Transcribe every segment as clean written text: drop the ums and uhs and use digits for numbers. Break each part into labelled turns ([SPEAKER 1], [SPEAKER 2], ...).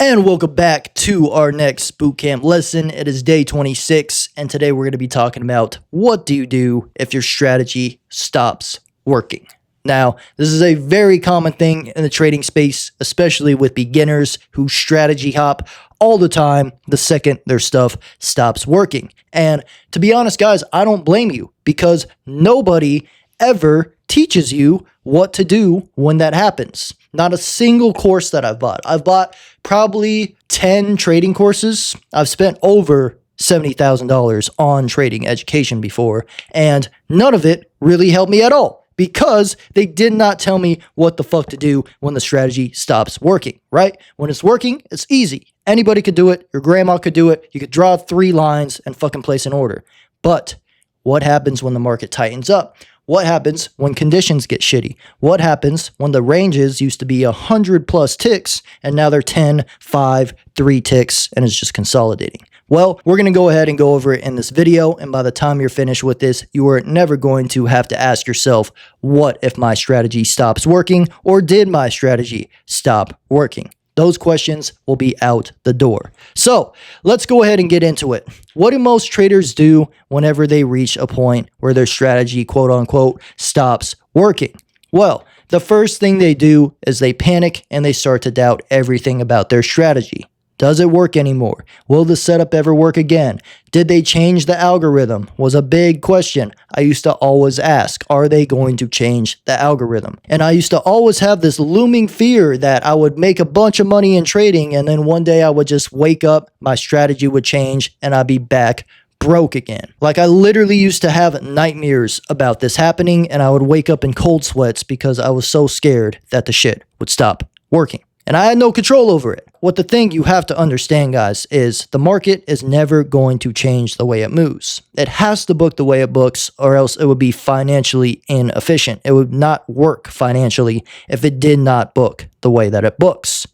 [SPEAKER 1] And welcome back to our next bootcamp lesson. It is day 26, and today we're going to be talking about what do you do if your strategy stops working. Now, this is a very common thing in the trading space, especially with beginners who strategy hop all the time the second their stuff stops working. And to be honest, guys, I don't blame you because nobody ever teaches you what to do when that happens. Not a single course that I've bought. I've bought probably 10 trading courses. I've spent over $70,000 on trading education before, and none of it really helped me at all because they did not tell me what the fuck to do when the strategy stops working, right? When it's working, it's easy. Anybody could do it. Your grandma could do it. You could draw 3 lines and fucking place an order. But what happens when the market tightens up? What happens when conditions get shitty? What happens when the ranges used to be 100 plus ticks and now they're 10, 5, 3 ticks and it's just consolidating? Well, we're going to go ahead and go over it in this video, and by the time you're finished with this, you are never going to have to ask yourself, what if my strategy stops working, or did my strategy stop working? Those questions will be out the door. So let's go ahead and get into it. What do most traders do whenever they reach a point where their strategy, quote unquote, stops working? Well, the first thing they do is they panic and they start to doubt everything about their strategy. Does it work anymore? Will the setup ever work again? Did they change the algorithm? Was a big question I used to always ask. Are they going to change the algorithm? And I used to always have this looming fear that I would make a bunch of money in trading and then one day I would just wake up, my strategy would change, and I'd be back broke again. Like, I literally used to have nightmares about this happening, and I would wake up in cold sweats because I was so scared that the shit would stop working. And I had no control over it. What the thing you have to understand, guys, is the market is never going to change the way it moves. It has to book the way it books, or else it would be financially inefficient. It would not work financially if it did not book the way that it books.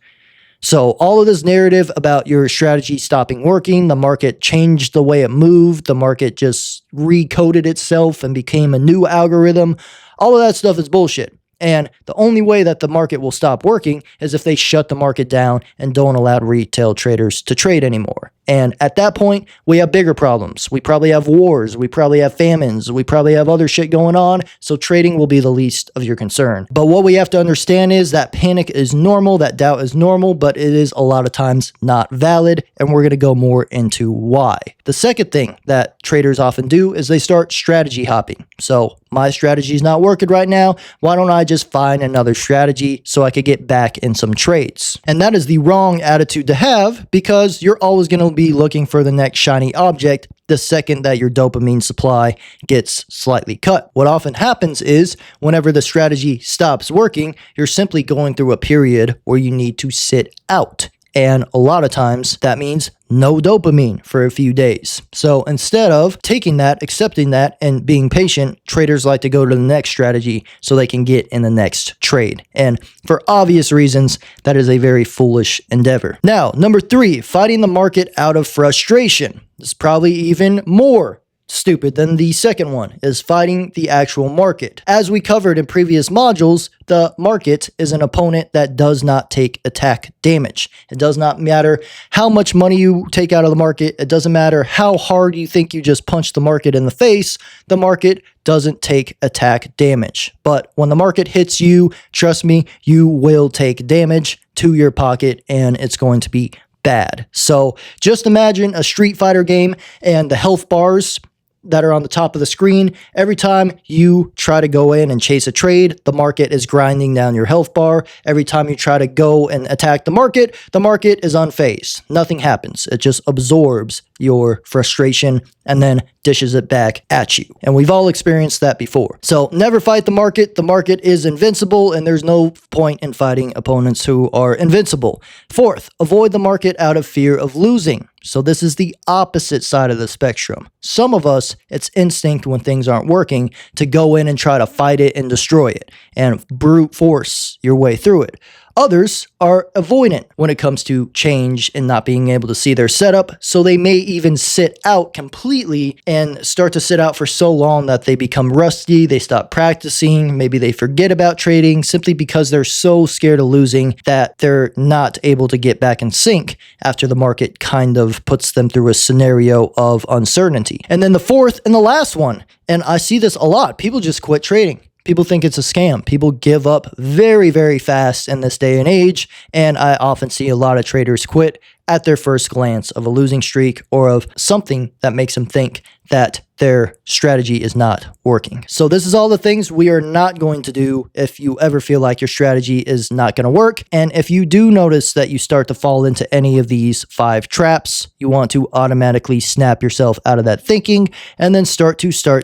[SPEAKER 1] So all of this narrative about your strategy stopping working, the market changed the way it moved, the market just recoded itself and became a new algorithm, all of that stuff is bullshit. And the only way that the market will stop working is if they shut the market down and don't allow retail traders to trade anymore. And at that point, we have bigger problems. We probably have wars. We probably have famines. We probably have other shit going on. So trading will be the least of your concern. But what we have to understand is that panic is normal. That doubt is normal, but it is a lot of times not valid. And we're going to go more into why. The second thing that traders often do is they start strategy hopping. So my strategy is not working right now. Why don't I just find another strategy so I could get back in some trades? And that is the wrong attitude to have, because you're always going to be looking for the next shiny object the second that your dopamine supply gets slightly cut. What often happens is whenever the strategy stops working, you're simply going through a period where you need to sit out. And a lot of times that means no dopamine for a few days. So instead of taking that, accepting that, and being patient, traders like to go to the next strategy so they can get in the next trade. And for obvious reasons, that is a very foolish endeavor. Now, number 3, fighting the market out of frustration. This is probably even more stupid than the second one, is fighting the actual market. As we covered in previous modules, the market is an opponent that does not take attack damage. It does not matter how much money you take out of the market. It doesn't matter how hard you think you just punched the market in the face. The market doesn't take attack damage. But when the market hits you, trust me, you will take damage to your pocket, and it's going to be bad. So just imagine a Street Fighter game and the health bars that are on the top of the screen. Every time you try to go in and chase a trade, the market is grinding down your health bar. Every time you try to go and attack the market is unfazed. Nothing happens. It just absorbs your frustration and then dishes it back at you. And we've all experienced that before. So never fight the market. The market is invincible, and there's no point in fighting opponents who are invincible. 4th, avoid the market out of fear of losing. So this is the opposite side of the spectrum. Some of us, it's instinct when things aren't working to go in and try to fight it and destroy it and brute force your way through it. Others are avoidant when it comes to change and not being able to see their setup, so they may even sit out completely and start to sit out for so long that they become rusty, they stop practicing, maybe they forget about trading simply because they're so scared of losing that they're not able to get back in sync after the market kind of puts them through a scenario of uncertainty. And then the fourth and the last one, and I see this a lot, people just quit trading. People think it's a scam. People give up very, very fast in this day and age, and I often see a lot of traders quit at their first glance of a losing streak or of something that makes them think that their strategy is not working. So this is all the things we are not going to do if you ever feel like your strategy is not going to work. And if you do notice that you start to fall into any of these 5 traps, you want to automatically snap yourself out of that thinking and then start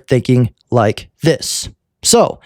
[SPEAKER 1] thinking like this. So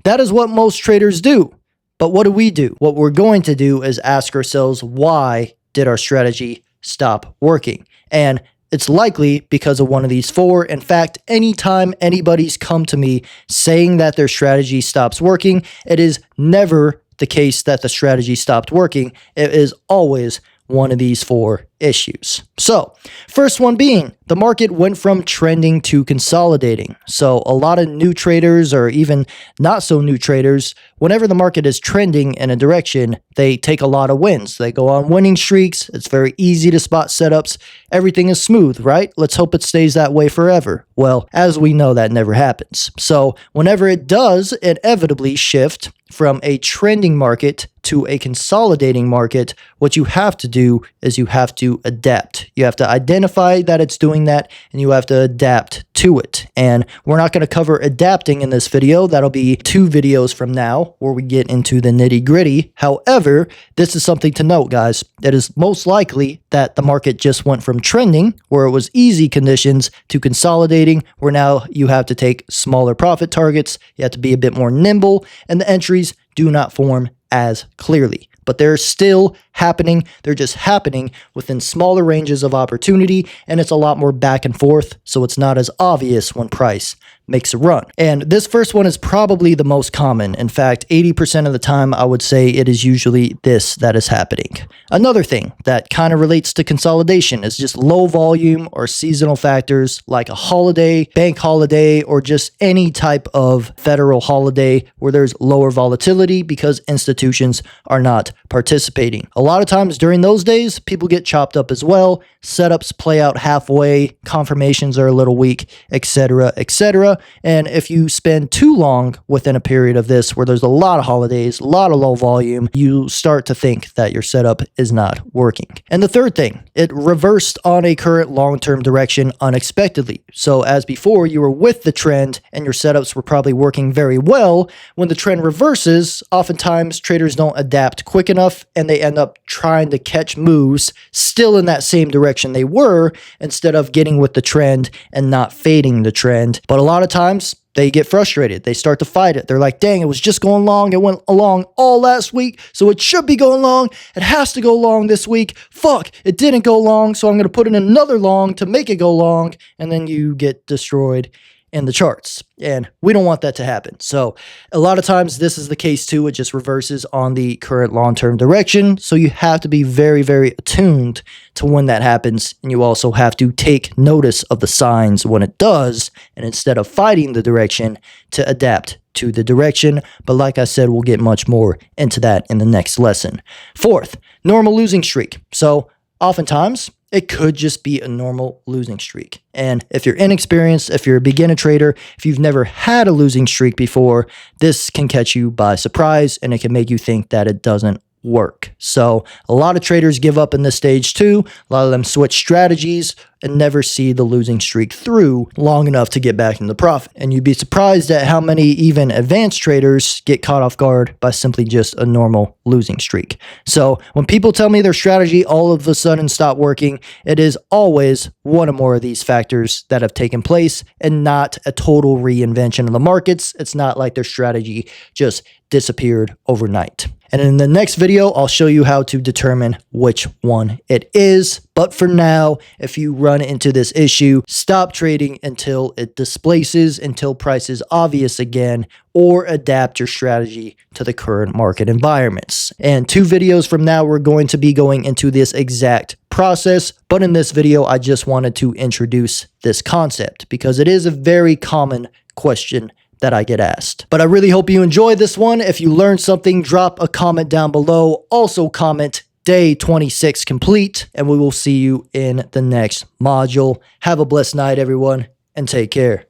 [SPEAKER 1] that is what most traders do. But what do? What we're going to do is ask ourselves, why did our strategy stop working? And it's likely because of one of these 4. In fact, anytime anybody's come to me saying that their strategy stops working, it is never the case that the strategy stopped working. It is always one of these 4 issues. So, first one being, the market went from trending to consolidating. So, a lot of new traders or even not so new traders, whenever the market is trending in a direction, they take a lot of wins. They go on winning streaks. It's very easy to spot setups. Everything is smooth, right? Let's hope it stays that way forever. Well, as we know, that never happens. So, whenever it does inevitably shift from a trending market to a consolidating market, what you have to do is you have to adapt. You have to identify that it's doing that, and you have to adapt to it. And we're not going to cover adapting in this video. That'll be 2 videos from now where we get into the nitty-gritty. However, this is something to note, guys. It is most likely that the market just went from trending, where it was easy conditions, to consolidating, where now you have to take smaller profit targets. You have to be a bit more nimble, and the entries do not form as clearly. But they're still happening. They're just happening within smaller ranges of opportunity, and it's a lot more back and forth, so it's not as obvious when price makes a run. And this first one is probably the most common. In fact, 80% of the time, I would say it is usually this that is happening. Another thing that kind of relates to consolidation is just low volume or seasonal factors like a holiday, bank holiday, or just any type of federal holiday where there's lower volatility because institutions are not participating. A lot of times during those days, people get chopped up as well. Setups play out halfway, confirmations are a little weak, etc., etc. And if you spend too long within a period of this where there's a lot of holidays, a lot of low volume, you start to think that your setup is not working. And the third thing, it reversed on a current long-term direction unexpectedly. So as before, you were with the trend and your setups were probably working very well. When the trend reverses, oftentimes traders don't adapt quick enough and they end up trying to catch moves still in that same direction they were, instead of getting with the trend and not fading the trend. But a lot of times they get frustrated. They start to fight it. They're like, dang, it was just going long. It went along all last week, so it should be going long. It has to go long this week. Fuck, it didn't go long, so I'm going to put in another long to make it go long, and then you get destroyed in the charts. And we don't want that to happen. So a lot of times this is the case too. It just reverses on the current long-term direction. So you have to be very, very attuned to when that happens. And you also have to take notice of the signs when it does. And instead of fighting the direction, to adapt to the direction. But like I said, we'll get much more into that in the next lesson. Fourth, normal losing streak. So oftentimes it could just be a normal losing streak. And if you're inexperienced, if you're a beginner trader, if you've never had a losing streak before, this can catch you by surprise and it can make you think that it doesn't work. So a lot of traders give up in this stage too. A lot of them switch strategies and never see the losing streak through long enough to get back into profit. And you'd be surprised at how many even advanced traders get caught off guard by simply just a normal losing streak. So when people tell me their strategy all of a sudden stopped working, it is always one or more of these factors that have taken place and not a total reinvention of the markets. It's not like their strategy just disappeared overnight. And in the next video, I'll show you how to determine which one it is. But for now, if you run into this issue, stop trading until it displaces, until price is obvious again, or adapt your strategy to the current market environments. And 2 videos from now, we're going to be going into this exact process. But in this video, I just wanted to introduce this concept because it is a very common question that I get asked. But I really hope you enjoyed this one. If you learned something, drop a comment down below. Also comment day 26 complete, and we will see you in the next module. Have a blessed night, everyone, and take care.